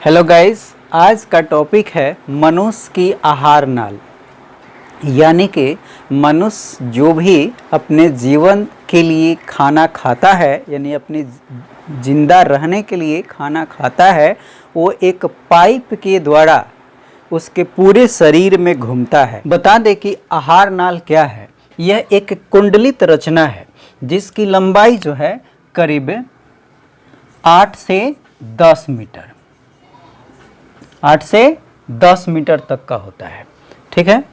Hello guys, आज का topic है मनुष्य की आहार नाल। यानी कि मनुष्य जो भी अपने जीवन के लिए खाना खाता है, यानी अपनी जिंदा रहने के लिए खाना खाता है, वो एक पाइप के द्वारा उसके पूरे शरीर में घूमता है। बता दें कि आहार नाल क्या है। यह एक कुंडलित रचना है जिसकी लंबाई जो है करीब 8 से 10 मीटर 8 से 10 मीटर तक का होता है। ठीक है,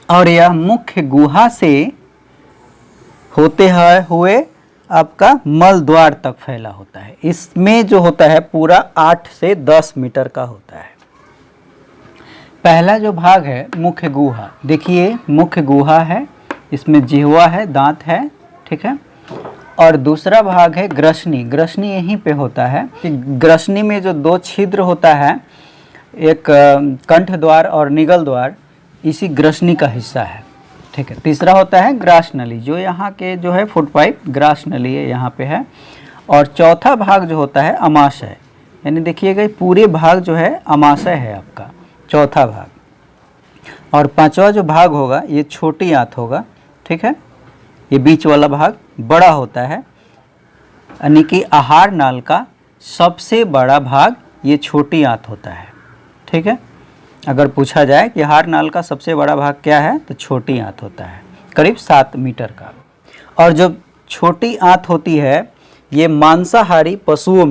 और यह मुख्य गुहा से होते हुए आपका मल द्वार तक फैला होता है। इसमें जो होता है पूरा 8 से 10 मीटर का होता है। पहला जो भाग है मुख्य गुहा, देखिए मुख्य गुहा है, इसमें जिह्वा है, दांत है। ठीक है, और दूसरा भाग है ग्रसनी। ग्रसनी यहीं पे होता है कि ग्रसनी में जो 2 छिद्र होता है, एक कंठ द्वार और निगल द्वार, इसी ग्रसनी का हिस्सा है। ठीक है, तीसरा होता है ग्रास नली, जो यहाँ के जो है फुट पाइप ग्रास नली है, यहाँ पे है। और चौथा भाग जो होता है अमाशय, यानी देखिएगा पूरे भाग जो है अमाशय है आपका, चौथा भाग। और पांचवा जो भाग होगा ये छोटी आंत होगा। ठीक है, ये बीच वाला भाग बड़ा होता है, यानी कि आहार नाल का सबसे बड़ा भाग ये छोटी आंत होता है। ठीक है, अगर पूछा जाए कि आहार नाल का सबसे बड़ा भाग क्या है, तो छोटी आंत होता है, करीब 7 मीटर का। और जो छोटी आंत होती है ये मांसाहारी पशुओं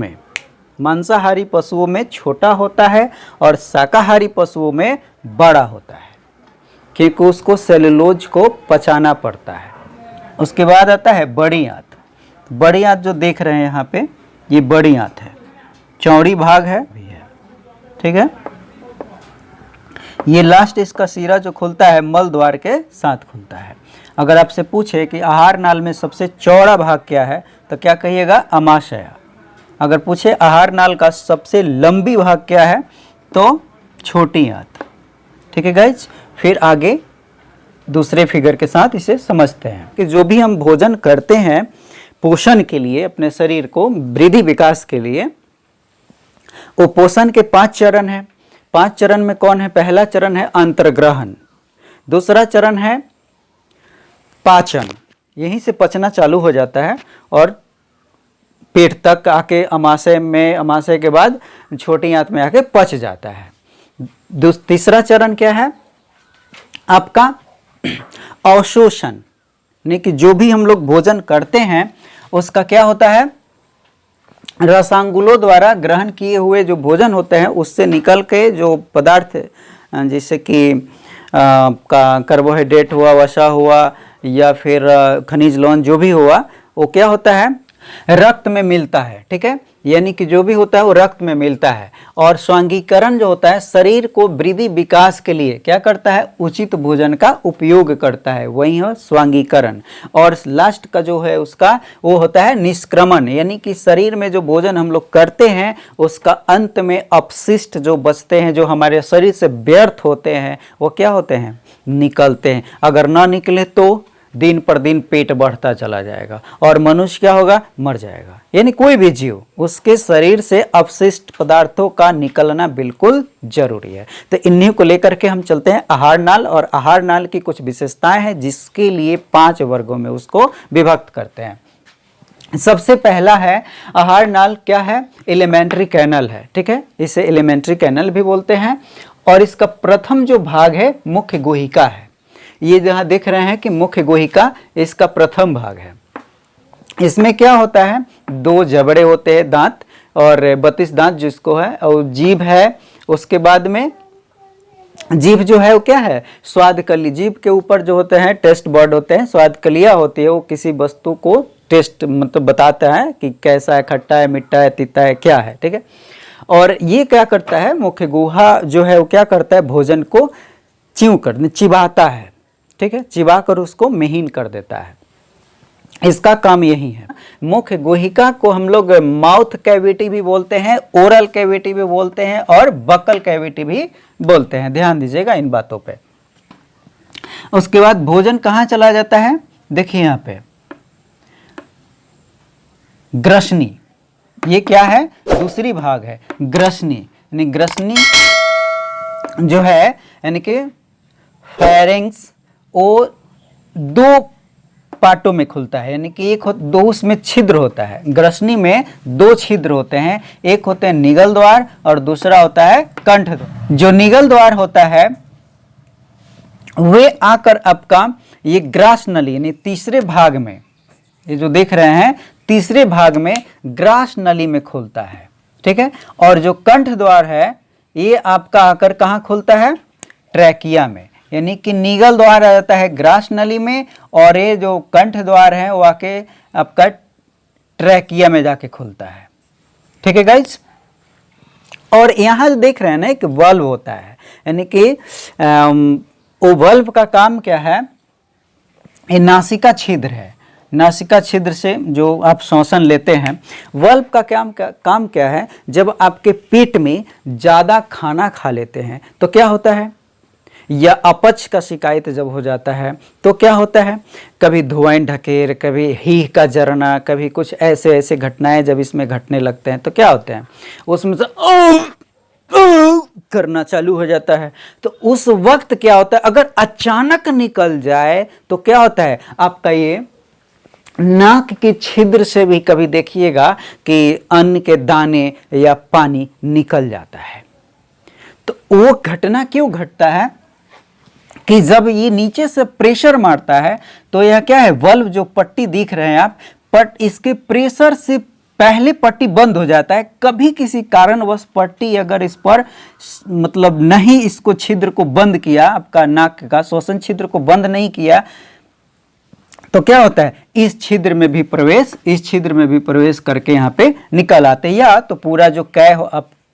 में छोटा होता है और शाकाहारी पशुओं में बड़ा होता है, क्योंकि उसको सेलुलोज को पचाना पड़ता है। उसके बाद आता है बड़ी आंत। बड़ी आंत जो देख रहे हैं यहाँ पे, ये बड़ी आंत है, चौड़ी भाग है। ठीक है, ये लास्ट इसका सिरा जो खुलता है मल द्वार के साथ खुलता है। अगर आपसे पूछे कि आहार नाल में सबसे चौड़ा भाग क्या है, तो क्या कहिएगा? अमाशय। अगर पूछे आहार नाल का सबसे लंबी भाग क्या है, तो छोटी आंत। ठीक है गाइज, फिर आगे दूसरे फिगर के साथ इसे समझते हैं कि जो भी हम भोजन करते हैं पोषण के लिए, अपने शरीर को वृद्धि विकास के लिए, वो पोषण के 5 चरण हैं। 5 चरण में कौन है? पहला चरण है अंतर्ग्रहण, दूसरा चरण है पाचन, यहीं से पचना चालू हो जाता है और पेट तक आके अमाशय के बाद छोटी आंत में आके पच जाता है। तीसरा चरण क्या है आपका? अवशोषण, यानी कि जो भी हम लोग भोजन करते हैं उसका क्या होता है? रसांगुलों द्वारा ग्रहण किए हुए जो भोजन होते हैं उससे निकल के जो पदार्थ, जैसे कि कार्बोहाइड्रेट हुआ, वसा हुआ, या फिर खनिज लवण जो भी हुआ, वो क्या होता है? रक्त में मिलता है। ठीक है, यानी कि जो भी होता है वो रक्त में मिलता है। और स्वांगीकरण जो होता है शरीर को वृद्धि विकास के लिए क्या करता है? उचित भोजन का उपयोग करता है, वही है स्वांगीकरण। और लास्ट का जो है उसका वो होता है निष्क्रमण, यानी कि शरीर में जो भोजन हम लोग करते हैं उसका अंत में अपशिष्ट जो बचते हैं, जो हमारे शरीर से व्यर्थ होते हैं, वो क्या होते हैं? निकलते हैं। अगर ना निकले तो दिन पर दिन पेट बढ़ता चला जाएगा और मनुष्य क्या होगा? मर जाएगा। यानी कोई भी जीव, उसके शरीर से अपशिष्ट पदार्थों का निकलना बिल्कुल जरूरी है। तो इन्हीं को लेकर के हम चलते हैं आहार नाल, और आहार नाल की कुछ विशेषताएं हैं जिसके लिए 5 वर्गों में उसको विभक्त करते हैं। सबसे पहला है आहार नाल क्या है? एलिमेंट्री कैनल है। ठीक है, इसे एलिमेंट्री कैनल भी बोलते हैं। और इसका प्रथम जो भाग है मुख्य गुहिका है। ये जहाँ देख रहे हैं कि मुख्य गुहिका, इसका प्रथम भाग है। इसमें क्या होता है? 2 जबड़े होते हैं, दांत, और 32 दांत जिसको है, और जीभ है। उसके बाद में जीभ जो है वो क्या है? स्वाद कली। जीभ के ऊपर जो होते हैं टेस्ट बर्ड होते हैं, स्वाद कलियाँ होती है, वो किसी वस्तु को टेस्ट मतलब बताता है कि कैसा है, खट्टा है, मीठा है, तीता है, क्या है। ठीक है, और ये क्या करता है? मुख्य गुहा जो है वो क्या करता है? भोजन को चिबाता है। ठीक है, चिबा कर उसको महीन कर देता है, इसका काम यही है। मुख्य गुहिका को हम लोग माउथ कैविटी भी बोलते हैं, ओरल कैविटी भी बोलते हैं, और बकल कैविटी भी बोलते हैं। ध्यान दीजिएगा इन बातों पे। उसके बाद भोजन कहाँ चला जाता है? देखिए यहाँ पे ग्रसनी, ये क्या है? दूसरी भाग है ग्रसनी। यानी ग्रसनी जो है यानी कि फेरिंग्स वो दो पार्टों में खुलता है, यानी कि एक दो उसमें छिद्र होता है। ग्रसनी में दो छिद्र होते हैं, एक होते हैं निगल द्वार और दूसरा होता है कंठ द्वार। जो निगल द्वार होता है वे आकर आपका ये ग्रास नली यानी तीसरे भाग में, ये जो देख रहे हैं तीसरे भाग में ग्रास नली में खुलता है, ठीक है। और जो कंठ द्वार है ये आपका आकर कहाँ खुलता है, ट्रैकिया में, यानी कि निगल द्वार आ जाता है ग्रास नली में और ये जो कंठ द्वार है वो आके आपका ट्रैकिया में जाके खुलता है, ठीक है गाइज। और यहाँ जो देख रहे हैं ना एक वल्व होता है, यानी कि वो वल्व का काम क्या है, ये नासिका छिद्र है, नासिका छिद्र से जो आप श्वसन लेते हैं। वल्व का काम क्या है, जब आपके पेट में ज़्यादा खाना खा लेते हैं तो क्या होता है, या अपच का शिकायत जब हो जाता है तो क्या होता है, कभी धुआं ढकेर, कभी हीह का जरना, कभी कुछ ऐसे ऐसे घटनाएं जब इसमें घटने लगते हैं तो क्या होता है, उसमें से करना चालू हो जाता है। तो उस वक्त क्या होता है, अगर अचानक निकल जाए तो क्या होता है, आपका ये नाक के छिद्र से भी कभी देखिएगा कि अन्न के दाने या पानी निकल जाता है। तो वो घटना क्यों घटता है कि जब ये नीचे से प्रेशर मारता है तो यह क्या है, वल्व जो पट्टी दिख रहे हैं आप, इसके प्रेशर से पहले पट्टी बंद हो जाता है। कभी किसी कारणवश पट्टी अगर इस पर मतलब नहीं इसको छिद्र को बंद किया, आपका नाक का श्वसन छिद्र को बंद नहीं किया तो क्या होता है, इस छिद्र में भी प्रवेश करके यहाँ पे निकल आते हैं। या तो पूरा जो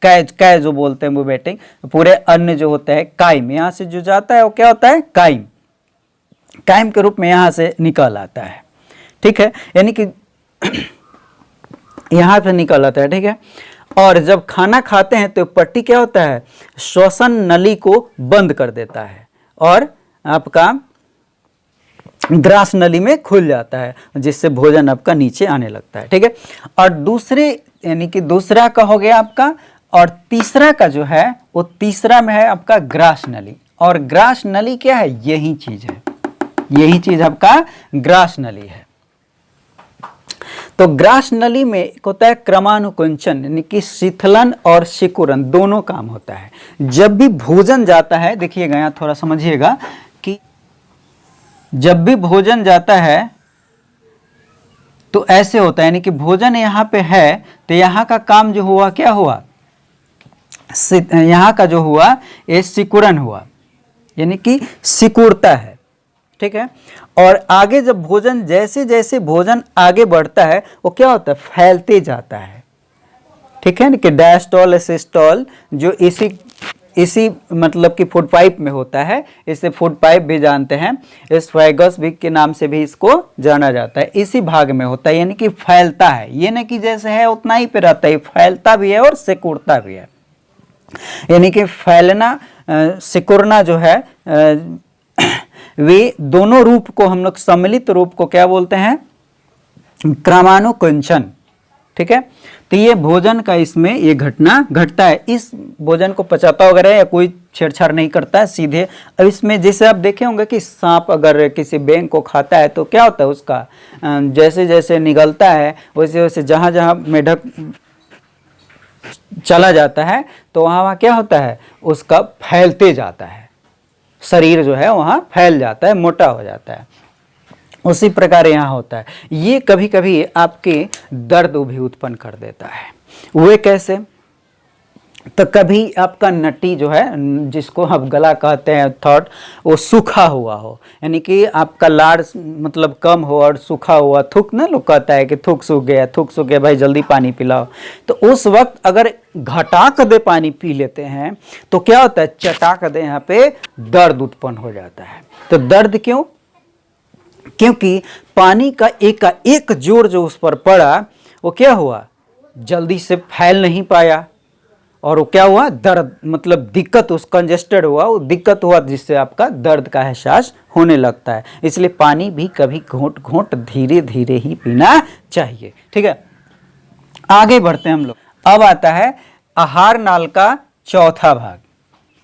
कै जो बोलते हैं मुवेटिंग, पूरे अन्न जो होता है काइम, यहाँ से जो जाता है वो क्या होता है, काइम के रूप में यहाँ से निकल आता है, ठीक है, यानी कि यहाँ पे निकल आता है, ठीक है। और जब खाना खाते हैं तो पट्टी क्या होता है, श्वसन नली को बंद कर देता है और आपका ग्रास नली में खुल जाता है, जिससे भोजन आपका नीचे आने लगता है, ठीक है। और दूसरे यानी कि दूसरा का हो गया आपका, और तीसरा का जो है वो तीसरा में है आपका ग्रास नली। और ग्रास नली क्या है, यही चीज है, यही चीज आपका ग्रास नली है। तो ग्रास नली में एक होता है क्रमानुकुंचन, यानी कि शीतलन और सिकुड़न दोनों काम होता है। जब भी भोजन जाता है, देखिएगा यहाँ थोड़ा समझिएगा कि जब भी भोजन जाता है तो ऐसे होता है, यानी कि भोजन यहाँ पे है तो यहाँ का काम जो हुआ क्या हुआ, यहाँ का जो हुआ ये सिकुड़न हुआ, यानी कि सिकुड़ता है, ठीक है। और आगे जब भोजन जैसे जैसे भोजन आगे बढ़ता है वो क्या होता है, फैलते जाता है, ठीक है ना, कि डायस्टॉल सिस्टॉल जो इसी मतलब कि फूड पाइप में होता है, इसे फूड पाइप भी जानते हैं, एस्फेगस भी के नाम से भी इसको जाना जाता है। इसी भाग में होता है, यानी कि फैलता है, ये नहीं कि जैसे है उतना ही पे रहता है, फैलता भी है और सिकुड़ता भी है। यानी कि फैलना सिकुड़ना जो है वे दोनों रूप को हम लोग सम्मिलित रूप को क्या बोलते हैं, क्रमानुकुंचन, ठीक है। तो ये भोजन का इसमें ये घटना घटता है, इस भोजन को पचाता वगैरह या कोई छेड़छाड़ नहीं करता है सीधे। अब इसमें जैसे आप देखे होंगे कि सांप अगर किसी बैंग को खाता है तो क्या होता है, उसका जैसे जैसे निगलता है वैसे वैसे जहाँ जहाँ मेढक चला जाता है तो वहाँ क्या होता है, उसका फैलते जाता है, शरीर जो है वहाँ फैल जाता है, मोटा हो जाता है। उसी प्रकार यहाँ होता है, ये कभी कभी आपके दर्द भी उत्पन्न कर देता है। वे कैसे, तो कभी आपका नटी जो है जिसको आप गला कहते हैं थॉट, वो सूखा हुआ हो, यानी कि आपका लाड़ मतलब कम हो और सूखा हुआ, थूक ना लोग कहता है कि थूक सूख गया भाई जल्दी पानी पिलाओ। तो उस वक्त अगर घटाक दे पानी पी लेते हैं तो क्या होता है, चटाक दे यहाँ पे दर्द उत्पन्न हो जाता है। तो दर्द क्यों, क्योंकि पानी का एक जोर जो उस पर पड़ा वो क्या हुआ, जल्दी से फैल नहीं पाया और वो क्या हुआ, दर्द मतलब दिक्कत, उस कंजेस्टेड हुआ, वो दिक्कत हुआ जिससे आपका दर्द का एहसास होने लगता है। इसलिए पानी भी कभी घोंट घोंट धीरे धीरे ही पीना चाहिए, ठीक है। आगे बढ़ते हैं हम लोग। अब आता है आहार नाल का चौथा भाग,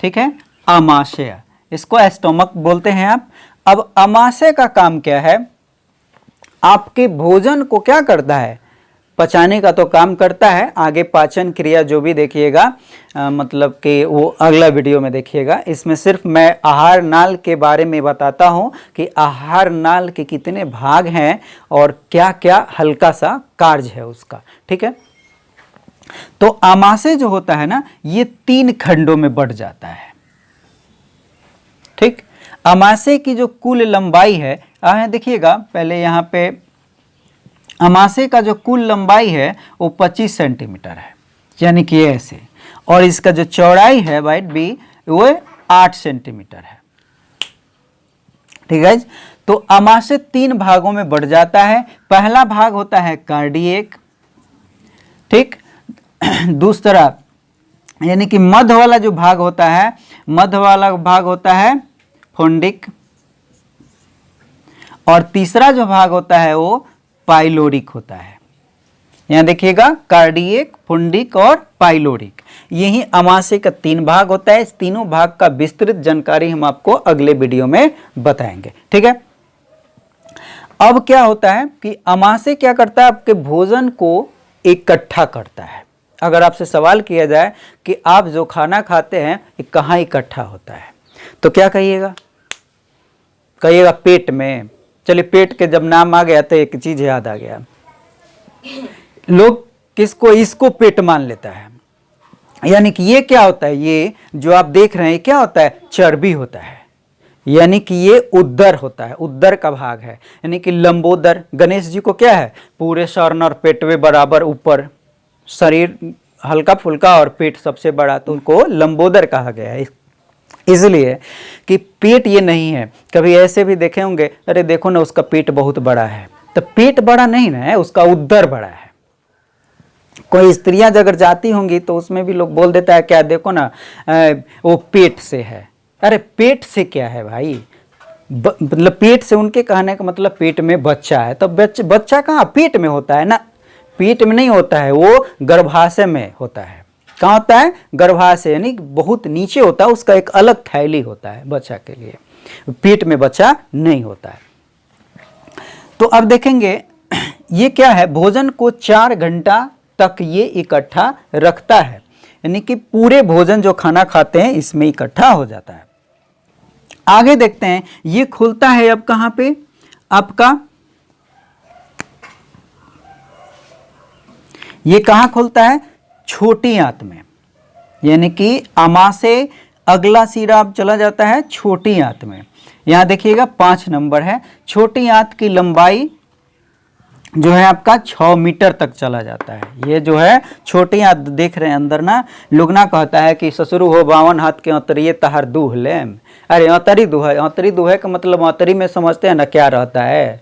ठीक है, आमाशय, इसको एस्टोमक बोलते हैं आप। अब आमाशय का काम क्या है, आपके भोजन को क्या करता है, पचाने का तो काम करता है। आगे पाचन क्रिया जो भी देखिएगा, मतलब कि वो अगला वीडियो में देखिएगा। इसमें सिर्फ मैं आहार नाल के बारे में बताता हूँ कि आहार नाल के कितने भाग हैं और क्या क्या हल्का सा कार्य है उसका, ठीक है। तो आमाशय जो होता है ना, ये 3 खंडों में बढ़ जाता है, ठीक। आमाशय की जो कुल लंबाई है, देखिएगा पहले यहाँ पे आमाशय का जो कुल लंबाई है वो 25 सेंटीमीटर है, यानी कि ऐसे, और इसका जो चौड़ाई है बाइट बी वो 8 सेंटीमीटर है, ठीक है। तो आमाशय 3 भागों में बढ़ जाता है। पहला भाग होता है कार्डियक, ठीक। दूसरा यानी कि मध्य वाला जो भाग होता है, मध्य वाला भाग होता है फुंडिक, और तीसरा जो भाग होता है वो पाइलोरिक होता है। यहां देखिएगा कार्डियक, फुंडिक और पाइलोरिक, यही आमाशय का 3 भाग होता है। इस तीनों भाग का विस्तृत जानकारी हम आपको अगले वीडियो में बताएंगे, ठीक है। अब क्या होता है कि आमाशय क्या करता है, आपके भोजन को इकट्ठा करता है। अगर आपसे सवाल किया जाए कि आप जो खाना खाते हैं ये कहाँ इकट्ठा होता है, तो क्या कहिएगा, कहिएगा पेट में। चलिए, पेट के जब नाम आ गया तो एक चीज याद आ गया, लोग किसको, इसको पेट मान लेता है। यानी कि ये क्या होता है, ये जो आप देख रहे हैं क्या होता है, चर्बी होता है, यानी कि ये उदर होता है, उदर का भाग है, यानी कि लंबोदर। गणेश जी को क्या है, पूरे शरण और पेटवे बराबर ऊपर, शरीर हल्का फुल्का और पेट सबसे बड़ा, तो उनको लंबोदर कहा गया है। इसलिए कि पेट ये नहीं है। कभी ऐसे भी देखे होंगे, अरे देखो ना उसका पेट बहुत बड़ा है, तो पेट बड़ा नहीं ना है, उसका उदर बड़ा है। कोई स्त्रियां अगर जाती होंगी तो उसमें भी लोग बोल देता है क्या, देखो ना वो पेट से है। अरे पेट से क्या है भाई, मतलब पेट से उनके कहने का मतलब पेट में बच्चा है, तो बच्चा कहाँ पेट में होता है ना, पेट में नहीं होता है, वो गर्भाशय में होता है। कहाँ होता है, गर्भाशय, यानी बहुत नीचे होता है, उसका एक अलग थैली होता है बच्चा के लिए, पेट में बच्चा नहीं होता है। तो अब देखेंगे ये क्या है, भोजन को 4 घंटा तक ये इकट्ठा रखता है, यानी कि पूरे भोजन जो खाना खाते हैं इसमें इकट्ठा हो जाता है। आगे देखते हैं, ये खुलता है अब कहाँ पे, आपका ये कहाँ खुलता है, छोटी आंत में, यानी कि आमाशय अगला सिरा अब चला जाता है छोटी आंत में। यहां देखिएगा 5 नंबर है, छोटी आंत की लंबाई जो है आपका 6 मीटर तक चला जाता है। ये जो है छोटी आंत देख रहे हैं अंदर ना, लोग ना कहता है कि ससुरु हो 52 हाथ के अंतरिये तहार दूह लेम। अरे अंतरी दूहे का मतलब अंतरी में समझते हैं ना क्या रहता है,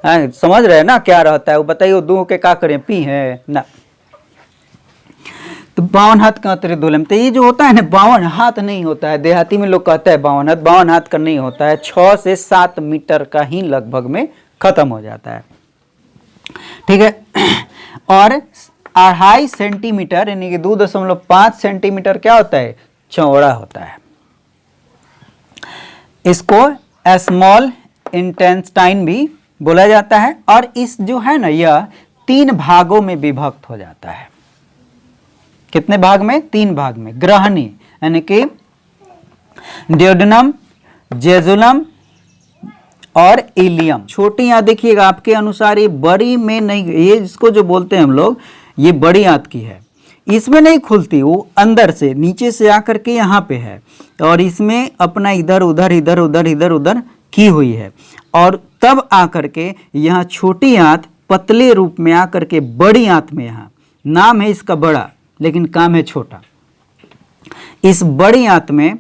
समझ रहे हैं ना क्या रहता है, वो बताइए दूह के क्या करें, पी है ना। तो 52 हाथ का अंतरी दूह लेम, तो ये जो होता है ना 52 हाथ नहीं होता है, देहाती में लोग कहते हैं 52 हाथ का नहीं होता है, 6 से 7 मीटर का ही लगभग में खत्म हो जाता है, ठीक है। और 2.5 सेंटीमीटर यानी कि 2.5 सेंटीमीटर क्या होता है, चौड़ा होता है। इसको स्मॉल इंटेस्टाइन भी बोला जाता है। और इस जो है ना, यह 3 भागों में विभक्त हो जाता है। कितने भाग में, 3 भाग में। ग्रहणी यानी कि ड्यूडेनम, जेजुलम और इलियम। छोटी आंत देखिएगा आपके अनुसार ये बड़ी में नहीं, ये इसको जो बोलते हैं हम लोग, ये बड़ी आंत की है, इसमें नहीं खुलती, वो अंदर से नीचे से आकर के यहाँ पे है, और इसमें अपना इधर उधर की हुई है, और तब आकर के यहाँ छोटी आंत पतले रूप में आकर के बड़ी आंत में, यहाँ नाम है इसका बड़ा लेकिन काम है छोटा। इस बड़ी आंत में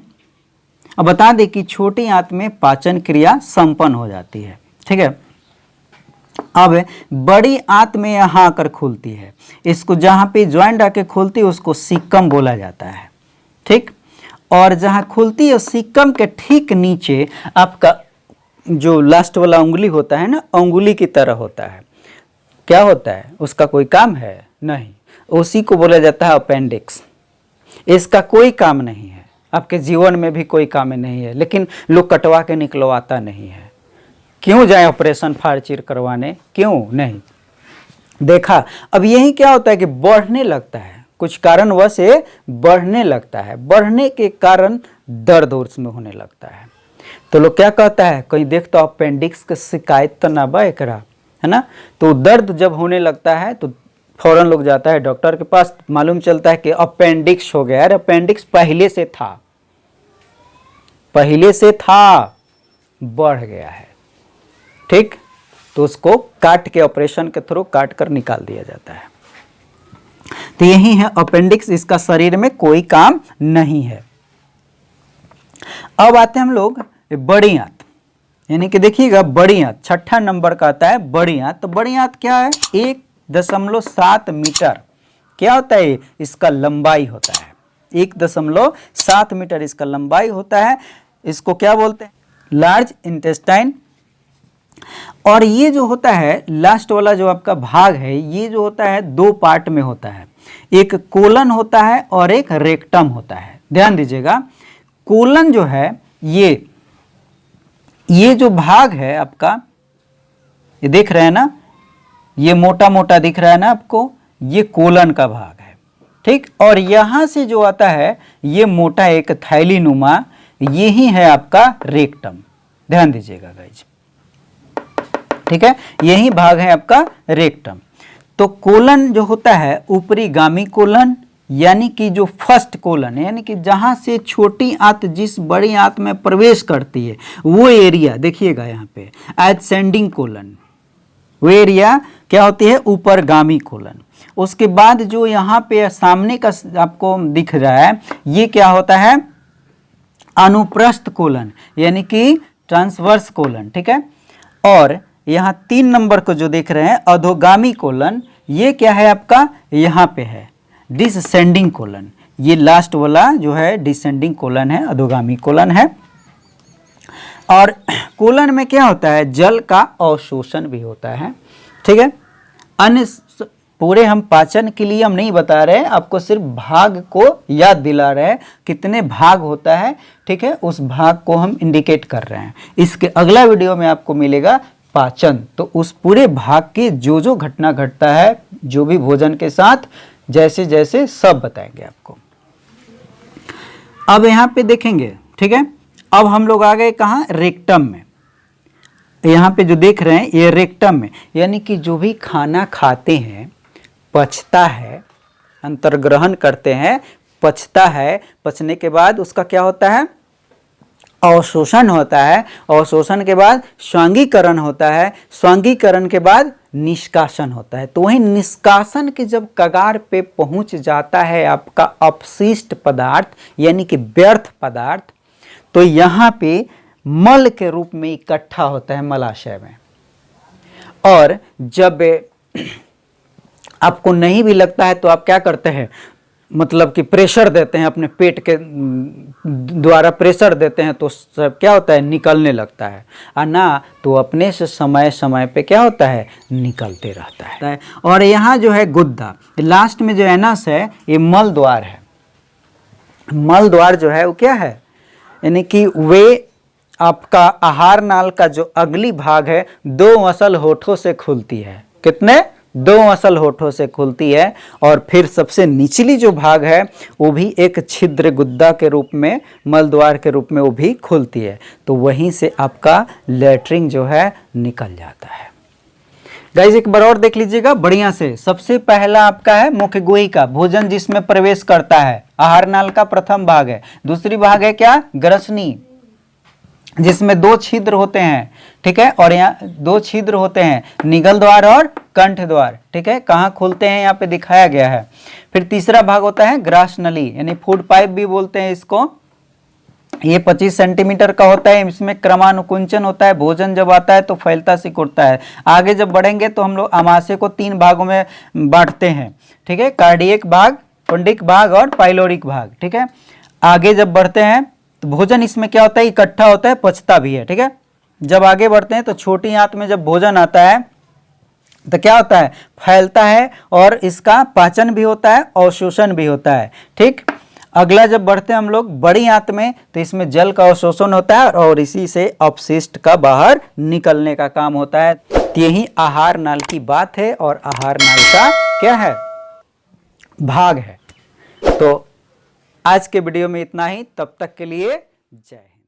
अब बता दें कि छोटी आंत में पाचन क्रिया संपन्न हो जाती है, ठीक है। अब बड़ी आंत में यहाँ आकर खुलती है, इसको जहाँ पे ज्वाइंट आके खुलती है उसको सिक्कम बोला जाता है, ठीक। और जहाँ खुलती है सिक्कम के ठीक नीचे आपका जो लास्ट वाला उंगली होता है ना, उंगली की तरह होता है। क्या होता है, उसका कोई काम है नहीं, उसी को बोला जाता है अपेंडिक्स। इसका कोई काम नहीं है, आपके जीवन में भी कोई काम नहीं है, लेकिन लोग कटवा के निकलवाता नहीं है। क्यों जाए ऑपरेशन फाड़चीर करवाने, क्यों नहीं। देखा, अब यही क्या होता है कि बढ़ने लगता है, कुछ कारणवश ये बढ़ने लगता है, बढ़ने के कारण दर्द उसमें होने लगता है। तो लोग क्या कहता है, कहीं देख तो अपेंडिक्स की शिकायत तो ना बा एकरा, है ना। तो दर्द जब होने लगता है तो फौरन लोग जाता है डॉक्टर के पास, मालूम चलता है कि अपेंडिक्स हो गया। अरे अपेंडिक्स पहले से था, पहले से था, बढ़ गया है, ठीक। तो उसको काट के, ऑपरेशन के थ्रू काट कर निकाल दिया जाता है। तो यही है अपेंडिक्स, इसका शरीर में कोई काम नहीं है। अब आते हैं हम लोग बड़ी आंत, यानी कि देखिएगा बड़ी आंत, छठा नंबर का आता है बड़ी आंत। तो बड़ी आंत क्या है, 1.7 मीटर क्या होता है, इसका लंबाई होता है। 1.7 मीटर इसका लंबाई होता है। इसको क्या बोलते हैं, लार्ज इंटेस्टाइन। और ये जो होता है लास्ट वाला जो आपका भाग है, ये जो होता है दो पार्ट में होता है, एक कोलन होता है और एक रेक्टम होता है। ध्यान दीजिएगा, कोलन जो है ये जो भाग है आपका, ये देख रहे हैं ना, ये मोटा मोटा दिख रहा है ना आपको, ये कोलन का भाग है, ठीक। और यहां से जो आता है ये मोटा एक थैली नुमा, यही है आपका रेक्टम। ध्यान दीजिएगा गाइज, ठीक है, यही भाग है आपका रेक्टम। तो कोलन जो होता है ऊपरी गामी कोलन, यानी कि जो फर्स्ट कोलन, यानी कि जहां से छोटी आंत जिस बड़ी आंत में प्रवेश करती है वो एरिया देखिएगा यहाँ पे एडसेंडिंग कोलन, वो एरिया क्या होती है ऊपर गामी कोलन। उसके बाद जो यहाँ पे सामने का आपको दिख रहा है ये क्या होता है, अनुप्रस्थ कोलन, यानी कि ट्रांसवर्स कोलन, ठीक है। और यहाँ 3 नंबर को जो देख रहे हैं अधोगामी कोलन, ये क्या है आपका, यहाँ पे है डिसेंडिंग कोलन। ये लास्ट वाला जो है डिसेंडिंग कोलन है, अधोगामी कोलन है। और कोलन में क्या होता है, जल का अवशोषण भी होता है, ठीक है। अन्य पूरे हम पाचन के लिए हम नहीं बता रहे, आपको सिर्फ भाग को याद दिला रहे हैं, कितने भाग होता है, ठीक है, उस भाग को हम इंडिकेट कर रहे हैं। इसके अगला वीडियो में आपको मिलेगा पाचन, तो उस पूरे भाग के जो जो घटना घटता है, जो भी भोजन के साथ जैसे जैसे सब बताएंगे आपको। अब यहाँ पे देखेंगे, ठीक है। अब हम लोग आ गए कहाँ, रेक्टम में। यहाँ पे जो देख रहे हैं ये रेक्टम में, यानी कि जो भी खाना खाते हैं, पचता है, अंतर्ग्रहण करते हैं, पचता है, पचने के बाद उसका क्या होता है, अवशोषण होता है, अवशोषण के बाद स्वांगीकरण होता है, स्वांगीकरण के बाद निष्कासन होता है। तो वही निष्कासन के जब कगार पे पहुंच जाता है आपका अपशिष्ट पदार्थ, यानी कि व्यर्थ पदार्थ, तो यहाँ पे मल के रूप में इकट्ठा होता है मलाशय में। और जब आपको नहीं भी लगता है तो आप क्या करते हैं, मतलब कि प्रेशर देते हैं, अपने पेट के द्वारा प्रेशर देते हैं, तो सब क्या होता है, निकलने लगता है। और ना तो अपने से समय समय पे क्या होता है, निकलते रहता है। और यहाँ जो है गुद्दा, लास्ट में जो एनस है ये मल द्वार है। मल द्वार जो है वो क्या है, यानी कि वे आपका आहार नाल का जो अगली भाग है 2 असल होठों से खुलती है। कितने, 2 असल होठों से खुलती है। और फिर सबसे निचली जो भाग है वो भी एक छिद्र गुद्दा के रूप में, मल द्वार के रूप में वो भी खुलती है। तो वहीं से आपका लैट्रिन जो है निकल जाता है। गाइस एक बार और देख लीजिएगा बढ़िया से। सबसे पहला आपका है मुख्य गुहिका, भोजन जिसमें प्रवेश करता है, आहार नाल का प्रथम भाग है। दूसरी भाग है क्या, ग्रसनी, जिसमें 2 छिद्र होते हैं, ठीक है। और यहाँ 2 छिद्र होते हैं, निगल द्वार और कंठ द्वार, ठीक है। कहाँ खुलते हैं यहाँ पे दिखाया गया है। फिर तीसरा भाग होता है ग्रास नली, यानी फूड पाइप भी बोलते हैं इसको। ये 25 सेंटीमीटर का होता है, इसमें क्रमानुकुंचन होता है। भोजन जब आता है तो फैलता सिकुड़ता है। आगे जब बढ़ेंगे तो हम लोग आमाशय को 3 भागों में बांटते हैं, ठीक है, कार्डियक भाग, पुंडिक भाग और पाइलोरिक भाग, ठीक है। आगे जब बढ़ते हैं तो भोजन इसमें क्या होता है, इकट्ठा होता है, पचता भी है, ठीक है। जब आगे बढ़ते हैं तो छोटी आंत में जब भोजन आता है तो क्या होता है, फैलता है और इसका पाचन भी होता है, अवशोषण भी होता है, ठीक। अगला जब बढ़ते हैं हम लोग बड़ी आंत में, तो इसमें जल का अवशोषण होता है और इसी से अपशिष्ट का बाहर निकलने का काम होता है। तो यही आहार नाल की बात है और आहार नाल का क्या है, भाग है। तो आज के वीडियो में इतना ही, तब तक के लिए जय हिंद।